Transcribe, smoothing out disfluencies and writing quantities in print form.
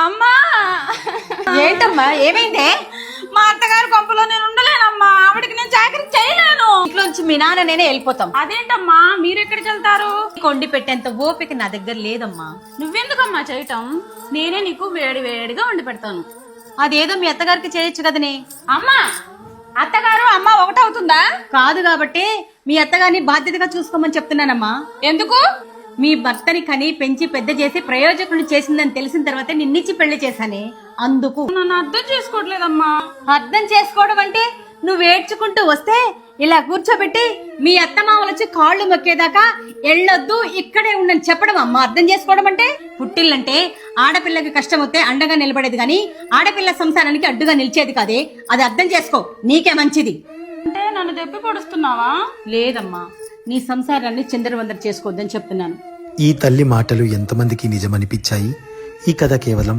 అమ్మా ఏంటమ్మా ఏమైందే? మా అత్తగారి కొంపలో నేను ఉండలేనమ్మా. ఆవిడకి నేను చాకరీ చేయలేను. ఇంట్లోంచి మీ నాన్న నేనే వెళ్ళిపోతాం. అదేంటమ్మా మీరెక్కడికి వెళ్తారు? కొండి పెట్టేంత ఓపిక నా దగ్గర లేదమ్మా. నువ్వెందుకమ్మా చేయటం? నేనే నీకు వేడి వేడిగా వండి పెడతాను. అదేదో మీ అత్తగారికి చేయొచ్చు కదనే. అమ్మా అత్తగారు అమ్మ ఒకటవుతుందా? కాదు కాబట్టి మీ అత్తగారిని బాధ్యతగా చూసుకోమని చెప్తున్నానమ్మా. ఎందుకు? మీ భర్తని కని పెంచి పెద్ద చేసి ప్రయోజకుడిని చేసిందని తెలిసిన తర్వాత నిన్నిచ్చి పెళ్లి చేశానే, అందుకు. నన్ను అర్థం చేసుకోవట్లేదమ్మా. అర్థం చేసుకోవడం అంటే నువ్వు ఏడ్చుకుంటూ వస్తే ఇలా కూర్చోబెట్టి మీ అత్తమామలు వచ్చి కాళ్ళు మొక్కేదాకా ఎళ్ళొద్దు ఇక్కడే ఉండని చెప్పడం అమ్మా అర్థం చేసుకోవడం అంటే. పుట్టిల్లంటే ఆడపిల్లకి కష్టం వస్తే అండగా నిలబడేది గాని ఆడపిల్ల సంసారానికి అడ్డుగా నిలిచేది కాదే. అది అర్థం చేసుకో, నీకే మంచిది. అంటే నన్ను దెప్పి పొడుస్తున్నావా? లేదమ్మా, నీ సంసారాన్ని చిందరవందర చేసుకోవద్దని చెప్తున్నాను. ఈ తల్లి మాటలు ఎంతమందికి నిజమనిపించాయి? ఈ కథ కేవలం